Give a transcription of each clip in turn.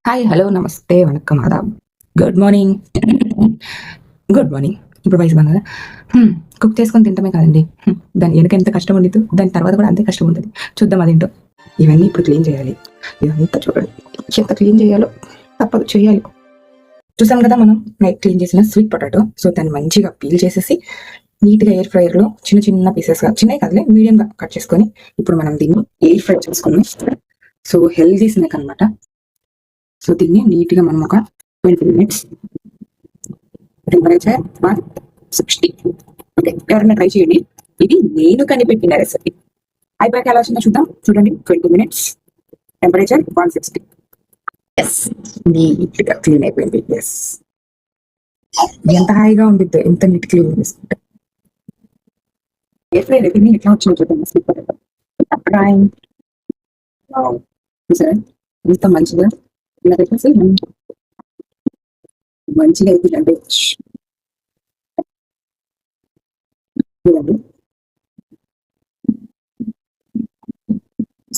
Hi, hello, namaste, vanakkam, adab, good morning. Good morning. ఇప్పుడు వయసు బాగా కుక్ చేసుకొని తింటమే కాదండి, దాని వెనక ఎంత కష్టం ఉండిద్దు, దాని తర్వాత కూడా అంతే కష్టం ఉంటుంది. చూద్దాం అదేంటో. ఇవన్నీ ఇప్పుడు క్లీన్ చేయాలి. ఇదంతా చూడండి ఎంత క్లీన్ చేయాలో, తప్పదు చేయాలి. చూసాం కదా మనం నైట్ క్లీన్ చేసిన స్వీట్ పొటాటో. సో దాన్ని మంచిగా పీల్ చేసేసి నీట్గా ఎయిర్ ఫ్రైయర్లో చిన్న చిన్న పీసెస్గా, చిన్నవి కాదులే మీడియంగా కట్ చేసుకొని ఇప్పుడు మనం దీన్ని ఎయిర్ ఫ్రై చేసుకున్నాం. సో హెల్దీ స్నాక్ అనమాట. సో దీన్ని నీట్గా మనం ఒక 20 minutes టెంపరేచర్ 160. ఓకే, ఎవరైనా ట్రై చేయండి. ఇది నేను కనిపెట్టిన రెసిపీ. అయిపోయాక ఎలా వచ్చిందో చూద్దాం. చూడండి, 20 minutes టెంపరేచర్ 160. ఎస్, నీట్గా క్లీన్ అయిపోయింది. ఎస్, ఎంత హాయిగా ఉండిద్దో ఎంత నీట్ క్లీన్ చేసుకుంటే. ఎయిర్ ఫ్రైర్ అయిపోయింది. ఎట్లా వచ్చిందో చూద్దాం. సూపర్. చూసారా ఎంత మంచిగా ఇలా పెట్టేసి మంచిగా అయితే అంటే చూడండి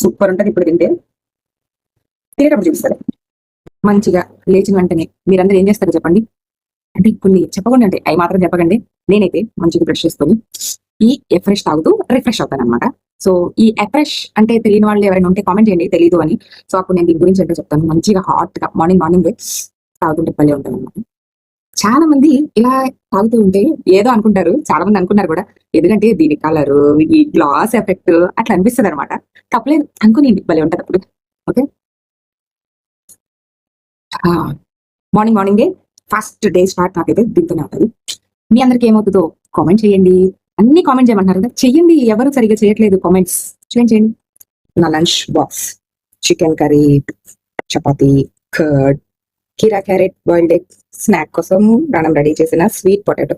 సూపర్ ఉంటుంది. ఇప్పుడు తినేటప్పుడు చూస్తారు మంచిగా లేచిన వెంటనే మీరందరూ ఏం చేస్తారో చెప్పండి. అంటే కొన్ని చెప్పకుండా అంటే అవి మాత్రం చెప్పకండి. నేనైతే మంచిగా బ్రష్ చేసుకొని ఈ ఎఫ్రెష్ తాగుతూ రిఫ్రెష్ అవుతాను అనమాట. సో ఈ ఎఫ్రెష్ అంటే తెలియని వాళ్ళు ఎవరైనా ఉంటే కామెంట్ చేయండి, తెలీదు అని. సో అప్పుడు నేను దీని గురించి ఏంటో చెప్తాను. మంచిగా హాట్ గా మార్నింగ్ తాగుతుంటే పల్లె ఉంటాను అనమాట. చాలా మంది ఇలా తాగుతూ ఉంటే ఏదో అనుకుంటారు, చాలా మంది అనుకున్నారు కూడా. ఎందుకంటే దీని కలరు, ఈ గ్లాస్ ఎఫెక్ట్ అట్లా అనిపిస్తుంది అనమాట. తప్పలేదు అనుకుని భలే ఉంటది అప్పుడు. ఓకే, మార్నింగే ఫస్ట్ డే స్టార్ట్ నాకైతే దీంతోనే అవుతుంది. మీ అందరికి ఏమవుతుందో కామెంట్ చేయండి. అన్ని కామెంట్ చేయమంటున్నారు కదా, చెయ్యండి. ఎవరు సరిగ్గా చేయట్లేదు, కామెంట్స్ చేయండి. నా lunch box chicken curry, chapati, curd, కీరా క్యారెట్, బాయిల్డ్ ఎగ్. స్నాక్ కోసం మనం రెడీ చేసిన స్వీట్ పొటాటో.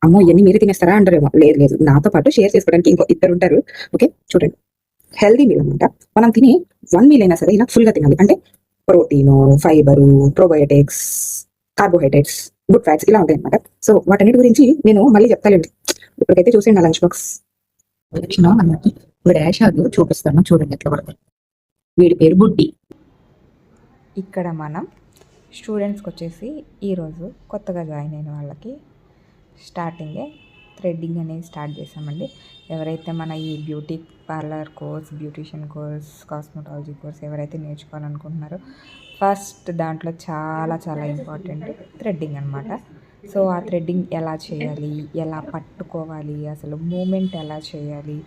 అమ్మో, ఇవన్నీ మీరు తినేస్తారా అంటారేమో. లేదు, నాతో పాటు షేర్ చేసుకోవడానికి ఇంకో ఇద్దరు ఉంటారు. ఓకే, చూడండి, హెల్దీ మీల్ అనమాట. మనం తినే 1 meal అయినా సరే ఇలా ఫుల్ గా తినాలి. అంటే protein, fibre, probiotics, carbohydrates, good fats ఇలా ఉంటాయి అనమాట. సో వాటన్నిటి గురించి నేను మళ్ళీ చెప్తానండి. ఇప్పటికైతే చూసేయండి నా లంచ్ బాక్స్. వీడు చూపిస్తాను, చూడండి ఎట్లా పడతాయి. వీడి పేరు బుడ్డి. ఇక్కడ మనం స్టూడెంట్స్కి వచ్చేసి ఈరోజు కొత్తగా జాయిన్ అయిన వాళ్ళకి స్టార్టింగే థ్రెడ్డింగ్ అనేది స్టార్ట్ చేసామండి. ఎవరైతే మన ఈ beauty parlour course, beautician course, cosmetology course ఎవరైతే నేర్చుకోవాలనుకుంటున్నారో ఫస్ట్ దాంట్లో చాలా చాలా ఇంపార్టెంట్ థ్రెడ్డింగ్ అనమాట. సో ఆ థ్రెడ్డింగ్ ఎలా చేయాలి, ఎలా పట్టుకోవాలి, అసలు మూమెంట్ ఎలా చేయాలి,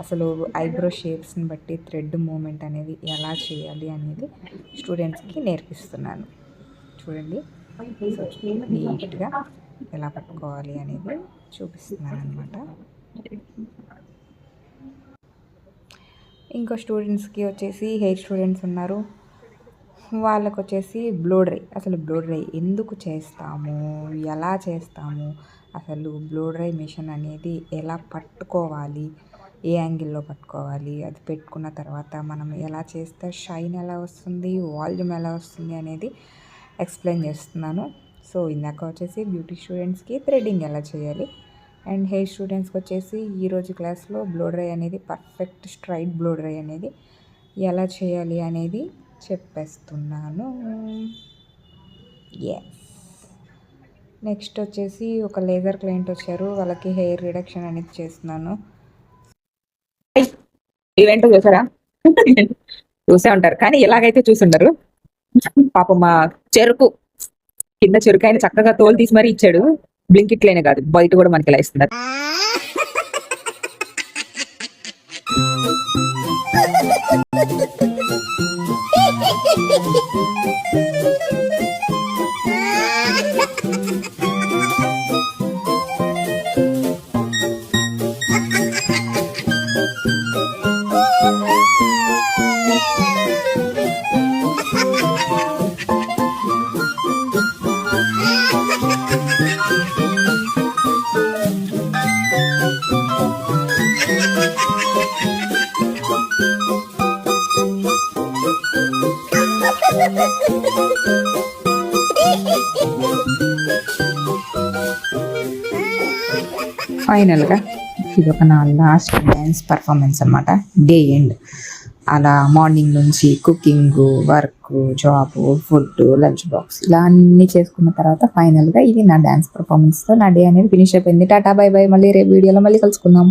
అసలు ఐబ్రో షేప్స్ని బట్టి థ్రెడ్ మూమెంట్ అనేది ఎలా చేయాలి అనేది స్టూడెంట్స్కి నేర్పిస్తున్నాను. చూడండి, సో నీట్గా ఎలా పట్టుకోవాలి అనేది చూపిస్తున్నాను అనమాట. ఇంకో స్టూడెంట్స్కి వచ్చేసి హెయిర్ స్టూడెంట్స్ ఉన్నారు. వాళ్ళకు వచ్చేసి బ్లో డ్రై. అసలు బ్లో డ్రై ఎందుకు చేస్తాము, ఎలా చేస్తాము, అసలు బ్లో డ్రై మిషన్ అనేది ఎలా పట్టుకోవాలి, ఏ యాంగిల్లో పట్టుకోవాలి, అది పెట్టుకున్న తర్వాత మనం ఎలా చేస్తే షైన్ ఎలా వస్తుంది, వాల్యూమ్ ఎలా వస్తుంది అనేది ఎక్స్ప్లెయిన్ చేస్తున్నాను. సో ఇందాక వచ్చేసి బ్యూటీ స్టూడెంట్స్కి థ్రెడ్డింగ్ ఎలా చేయాలి, అండ్ హెయిర్ స్టూడెంట్స్కి వచ్చేసి ఈరోజు క్లాస్లో బ్లో డ్రై అనేది పర్ఫెక్ట్ స్ట్రైట్ బ్లో డ్రై అనేది ఎలా చేయాలి అనేది చెప్పేస్తున్నాను. ఎస్, నెక్స్ట్ వచ్చేసి ఒక లేజర్ క్లయింట్ వచ్చారు. వాళ్ళకి హెయిర్ రిడక్షన్ అనేది చేస్తున్నాను. ఈవెంట్ చూసారా? చూసే ఉంటారు, కానీ ఎలాగైతే చూసుండరు. పాపం మా చెరుకు కింద చెరుకు చక్కగా తోలు తీసి మరీ ఇచ్చాడు. బ్లింకిట్లేనే కాదు, బయట కూడా మనకి ఇలా ఇస్తున్నారు. ఫైనల్గా ఇది ఒక నా లాస్ట్ డ్యాన్స్ పర్ఫార్మెన్స్ అనమాట. డే ఎండ్ అలా మార్నింగ్ నుంచి cooking, work, job, food, lunch box ఇలా అన్నీ చేసుకున్న తర్వాత ఫైనల్గా ఇది నా డ్యాన్స్ పర్ఫార్మెన్స్తో నా డే అనేది ఫినిష్ అయిపోయింది. టాటా బై బై, మళ్ళీ రేపు వీడియోలో మళ్ళీ కలుసుకుందాం.